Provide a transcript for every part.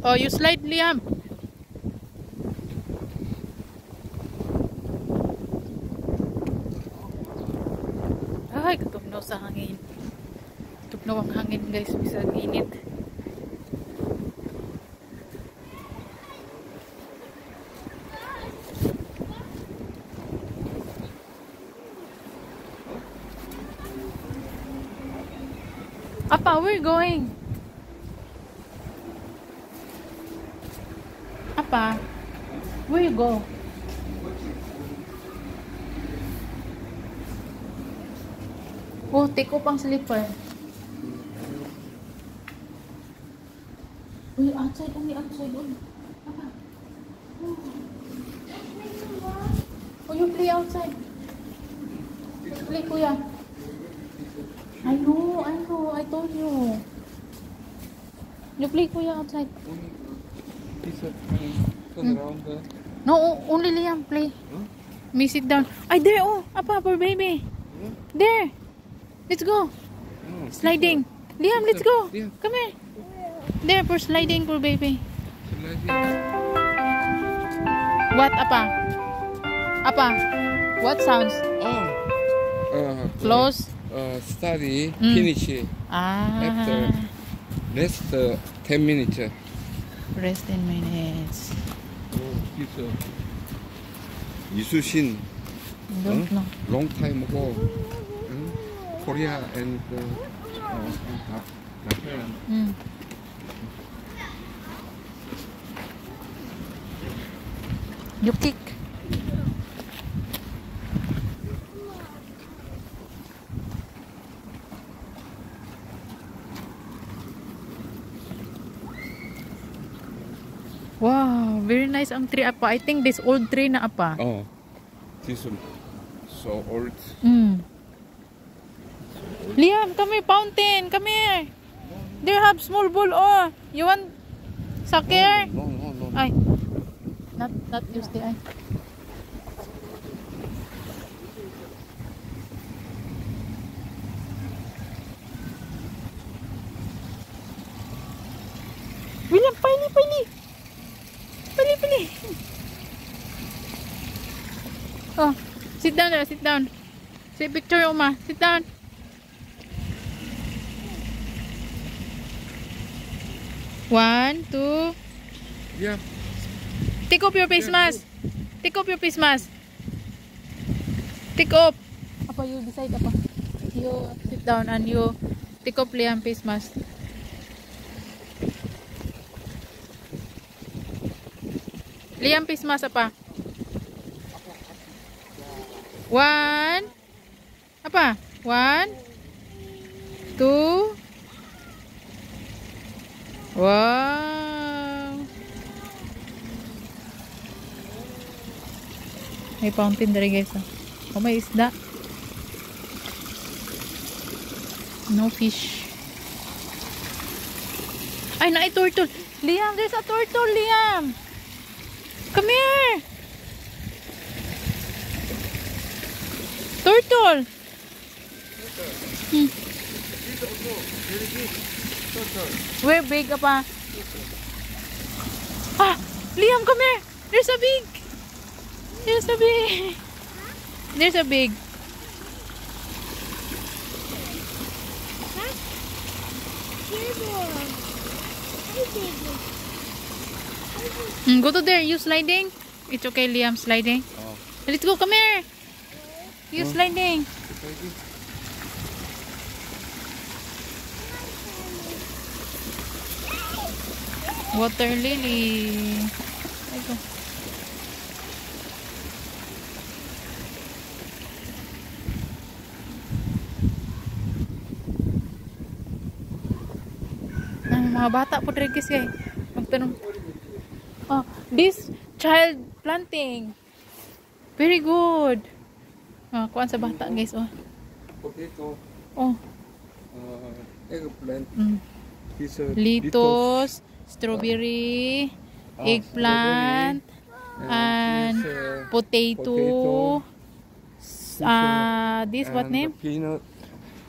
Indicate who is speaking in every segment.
Speaker 1: Oh, you slide, Liam. Ay, katugnaw sa hangin. Tugnaw ang hangin, guys. Bisag init. Apa, where you going? Apa, where you go? Oh, take off ang slipper. Uy, outside, only outside. Uy. Apa? Oh, you play outside. You play, kuya. I know, I told you. You play, kuya, outside.
Speaker 2: Turn around there.
Speaker 1: No, only Liam, play. Me sit down. Ay, there, oh, apa, for baby. There. Let's go. Sliding. Liam, let's go. Come here. There, for sliding, for baby. What, apa? Apa? What sounds? Close.
Speaker 2: Study, finish. After rest 10 minutes.
Speaker 1: Rest 10 minutes.
Speaker 2: 이수신.
Speaker 1: Don't know.
Speaker 2: Long time ago. Korea and Japan.
Speaker 1: You kick. Wow, very nice ang tree, apa. I think this old tree na, apa.
Speaker 2: Oh, this is so old.
Speaker 1: Liam, come here, fountain. Come here. They have small bowl. Oh, you want soccer?
Speaker 2: No.
Speaker 1: Ay, not use the eye. William, pili. Oh, sit down there, sit down. Take picture, Oma. Sit down. One, two.
Speaker 2: Yeah.
Speaker 1: Take off your face mask. Take off your face mask. Take off. Apa, you decide, apa? You sit down and you take off Liam face mask. Liam face mask, apa? One. Apa? One. Two. Wow. May fountain dari, guys. Oh, may isda. No fish. Ay, na turtle. Liam, there's a turtle, Liam. Come here. Turtle. Where big, apa? Ah, Liam, come here. There's a big. There's a big. Go to there. You sliding? It's okay, Liam, sliding. Let's go. Come here. You sliding. Water lily. There you go. Mga bata po dragis kay magtanong. Oh, this child planting. Very good. Kuan sa bata, guys, oh.
Speaker 2: Potato.
Speaker 1: Oh.
Speaker 2: Eggplant.
Speaker 1: Lettuce, strawberry, eggplant, and potato. This what name?
Speaker 2: Peanut.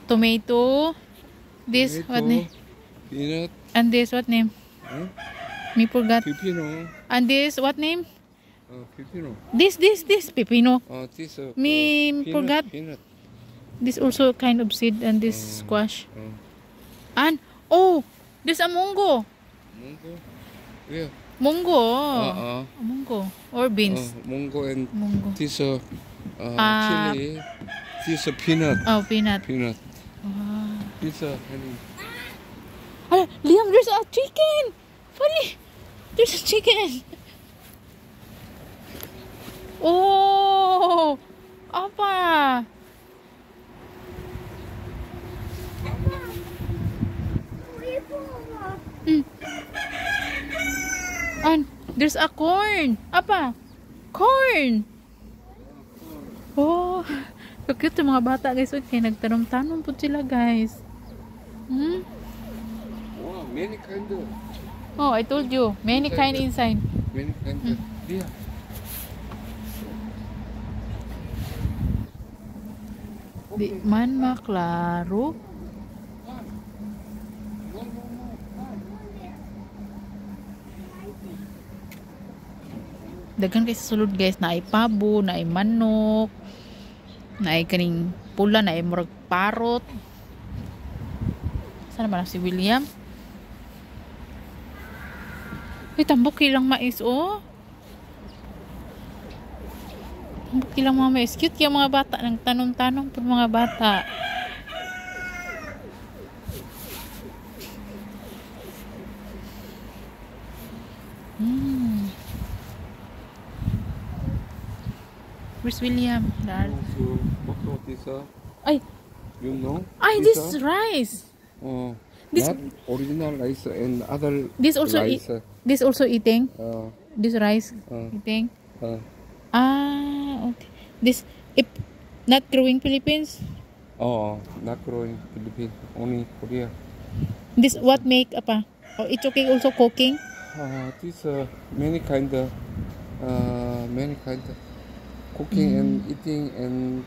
Speaker 1: Tomato. This what name?
Speaker 2: Peanut.
Speaker 1: And this what name? Me forgot.
Speaker 2: Pipino.
Speaker 1: And this, what name?
Speaker 2: Pipino.
Speaker 1: This, pepino.
Speaker 2: This
Speaker 1: Me
Speaker 2: peanut,
Speaker 1: forgot.
Speaker 2: Peanut.
Speaker 1: This also kind of seed and this squash. And, oh, this a mungo.
Speaker 2: Mungo. Yeah.
Speaker 1: Mungo. Mungo. Or beans.
Speaker 2: Mungo and
Speaker 1: Mungo.
Speaker 2: this chili. This peanut.
Speaker 1: Oh, peanut.
Speaker 2: Peanut.
Speaker 1: Wow.
Speaker 2: This honey.
Speaker 1: Ah, Liam, there's a chicken. Funny. There's a chicken. Oh, apa? And there's a corn. Apa? Corn. Oh, so cute yung mga bata guys. Okay, nagtanong-tanong po sila guys.
Speaker 2: Wow, many kind of.
Speaker 1: Oh, I told you. Many kind inside.
Speaker 2: Many kind of. Yeah.
Speaker 1: Di man maklaro. Dagan kay sa sulod guys, na ay pabo, na ay manok, na ay kaning pula, na ay murag parot. Saan naman si William? Ay, tambok ilang mais, oh. Tambok ilang mga mais. Cute kaya mga bata. Nang tanong-tanong po mga bata. Where's William? Dad.
Speaker 2: So, what is
Speaker 1: Ay!
Speaker 2: you know?
Speaker 1: Ay, this is rice. This-
Speaker 2: Not original rice and other
Speaker 1: This also
Speaker 2: rice.
Speaker 1: this also eating.
Speaker 2: Uh,
Speaker 1: This rice
Speaker 2: uh,
Speaker 1: eating.
Speaker 2: uh,
Speaker 1: Okay. This if not growing Philippines.
Speaker 2: not growing Philippines, only Korea.
Speaker 1: This what make apa? Oh, it's okay also cooking.
Speaker 2: This many kind of cooking and eating and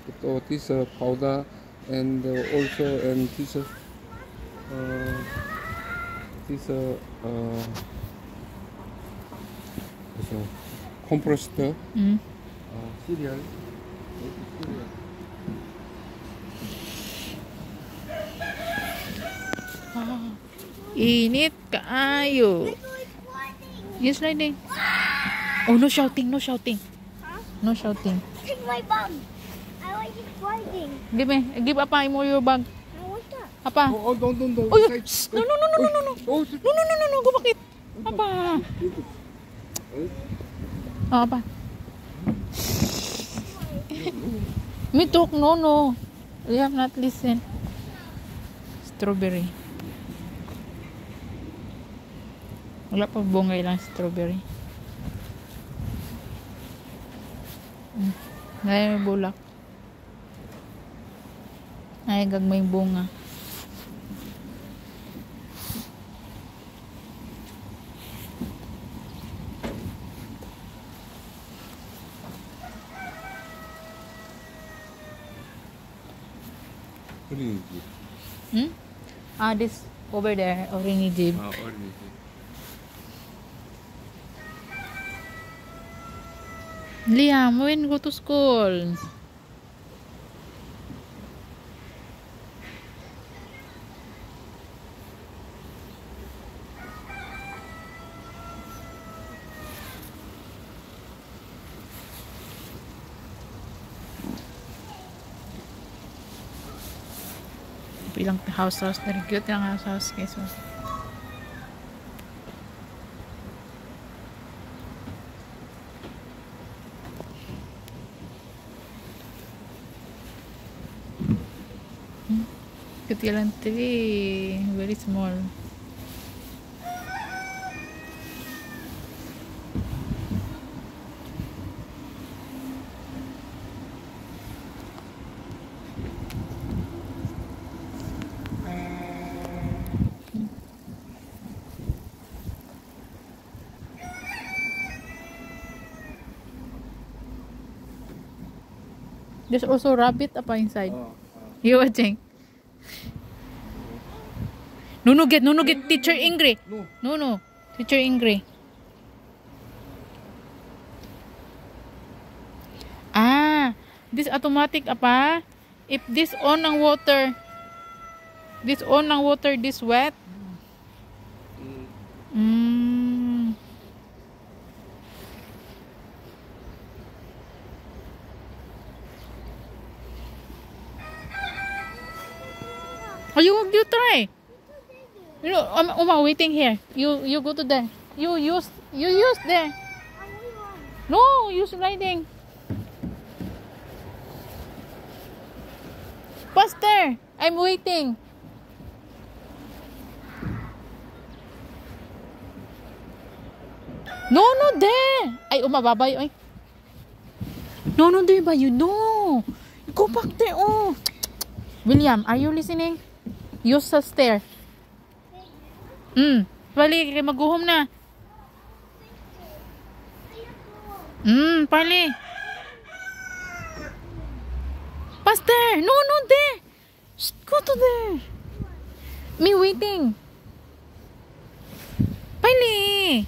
Speaker 2: this powder and also and this compressed cereal.
Speaker 1: Init kaayo. Yes, sliding. Oh, no shouting, no shouting. No shouting.
Speaker 3: Take my bag. I like it sliding.
Speaker 1: Give apa mo your bag.
Speaker 3: I want that.
Speaker 1: Apa?
Speaker 2: Don't.
Speaker 1: Oh, shh. No. No, go bakit? Apa? Oh, apa? Me talk, no. We have not listened. Strawberry. Wala pa bungay lang strawberry. Ngayon may bulak. Ay, gagmay bunga.
Speaker 2: Orange.
Speaker 1: This over there, orange jib.
Speaker 2: Orange.
Speaker 1: Liam, when go to school? Bilang house, very cute yung house guys. Cute lang tree, very small. There's also rabbit apa inside. You watching? No, get teacher Ingrid. No, teacher Ingrid. This automatic apa? If this on ng water, this wet. Oh, you try. You know, Uma waiting here. You go to there. You use there. No, use sliding. Faster. I'm waiting. No, there. Ay, babay. Ay. No, there ba? You know. Go back there. Oh. William, are you listening? Use the stair. Pali, mag-go-home na. Pali. Faster. No, there. Shh, go to there. Me waiting. Pali.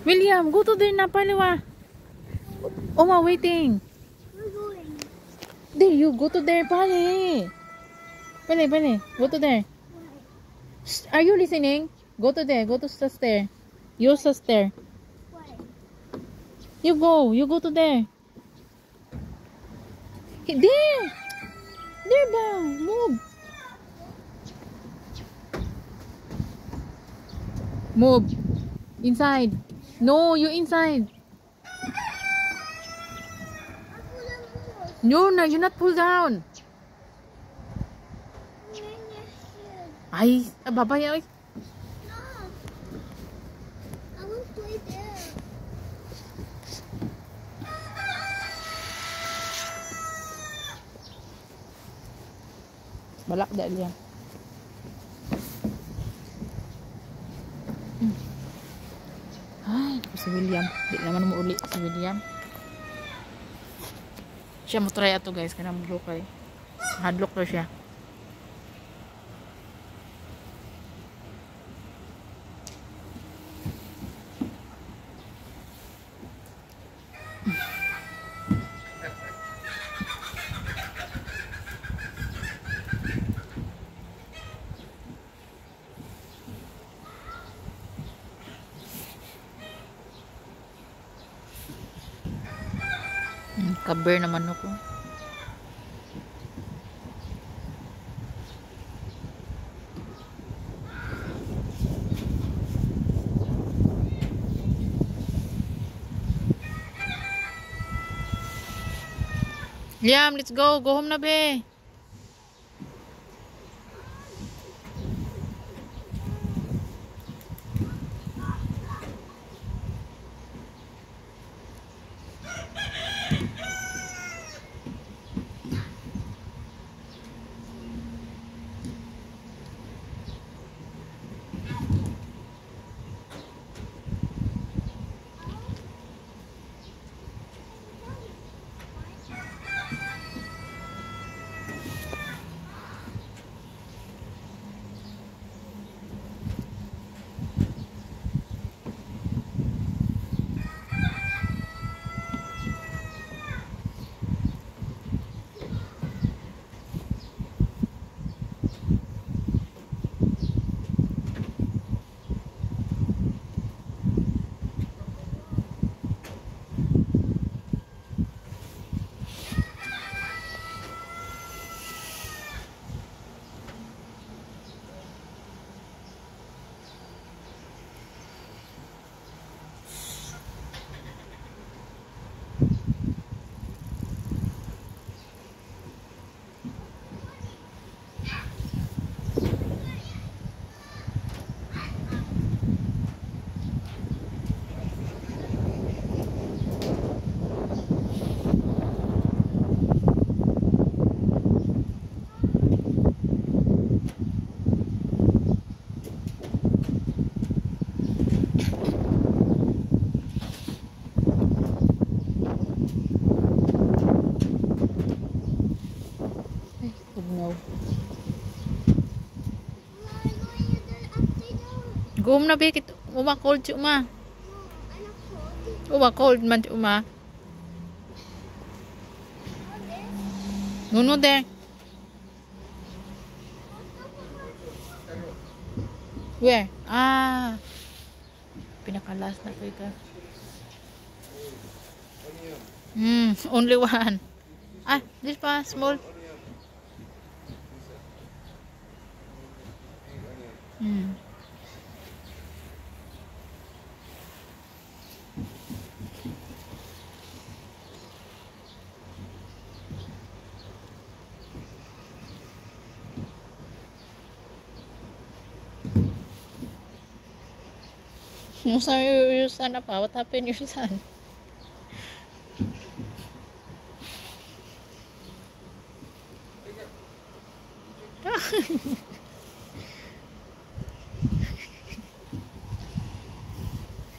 Speaker 1: William, go to there na, paliwa. Oma, waiting.
Speaker 3: We're going.
Speaker 1: There, you go to there, pali. Pali, go to there. Shh, are you listening? Go to there, go to the stair. Use the stair.
Speaker 3: Why?
Speaker 1: You go to there. There. There ba? Move. Inside. No, you inside. No, you're not pull down. Ay, babay ay.
Speaker 3: No. I want to play there.
Speaker 1: Balak dahil yan. Ay, si William. Di naman mo uli si William. Siya mo try ato guys. Kaya mo kay. Hadlock to siya. Cover naman ako. Liam, let's go. Go home na be. Go home na, Bekit. Uma, cold si Uma.
Speaker 3: I'm not cold.
Speaker 1: Uma, cold man si Uma. No, there. Where? Ah. Pinaka-last na ko ika. Only one. Ah, this pa, small. Musa your son apa? What happened your son?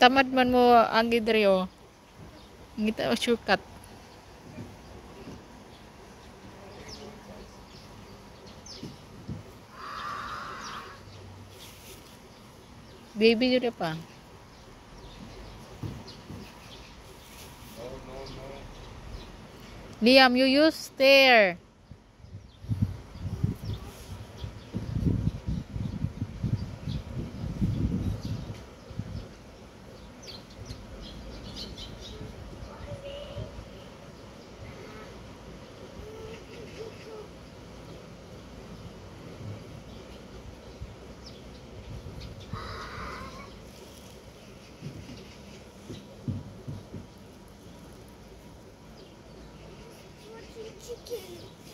Speaker 1: Tamad man mo ang gidrio. Ngita shortcut. Baby yun pa. Liam, you use stair.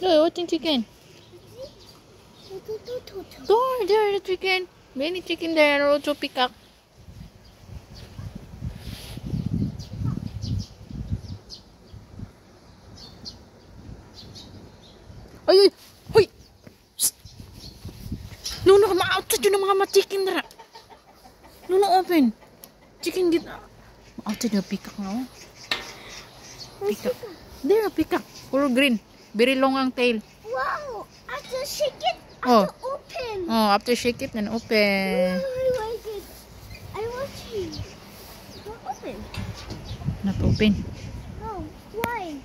Speaker 1: Look, watching chicken. There, the chicken. Many chicken there, and also peacock. Ay, hoy. No, ma-outside yun ng mga chicken dara. No, open. Chicken get outside yung peacock na. Peacock. There, peacock. Color green. Very long ang tail.
Speaker 3: Wow! After shake it,
Speaker 1: Oh.
Speaker 3: after open.
Speaker 1: Oh, after shake it, then open.
Speaker 3: I like it. I want it. Not open.
Speaker 1: Not open.
Speaker 3: No, why?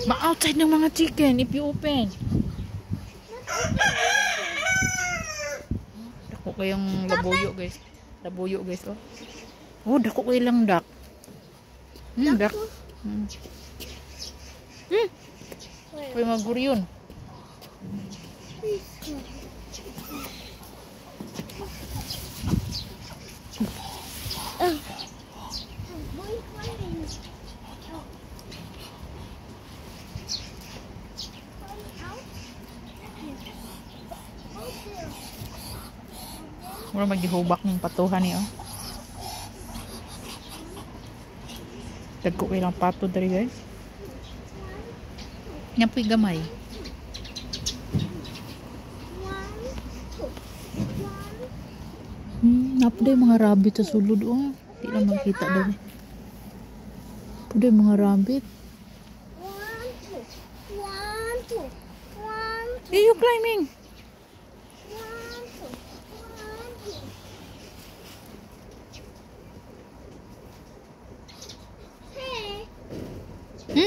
Speaker 1: Ma-outside ng mga chicken if you open. Dako kayong labuyo, guys. Labuyo, guys. Oh, oh dako kayo lang duck. Duck. Kaya maguryon. Mura maghihubak ng patuhan niyo. Dagko kayo lang pato dari, guys. Nyapoy gamay. Napo yung mga rabbit sa sulod. Oh, hindi lang makita daw. Napo yung mga rabbit. Are you climbing?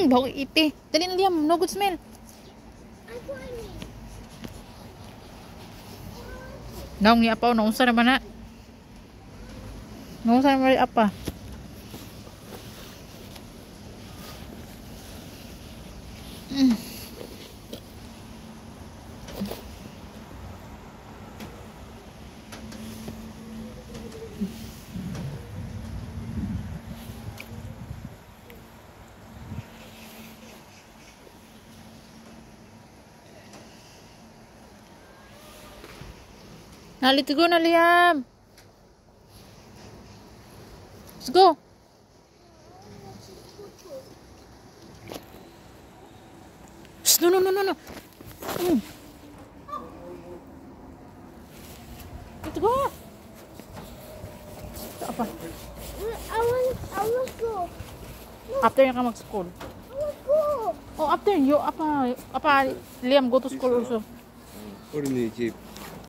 Speaker 1: Bau ite. Dali na Liam, no good smell. Naong ni apa, naunsa naman na. Naunsa naman apa. Now, let's go na, Liam. Let's go. Shh, no. Let's go. Apa?
Speaker 3: I want to go.
Speaker 1: After yan ka mag-school.
Speaker 3: I want to go.
Speaker 1: Oh, after you, apa, Liam, go to school also.
Speaker 2: 어린이집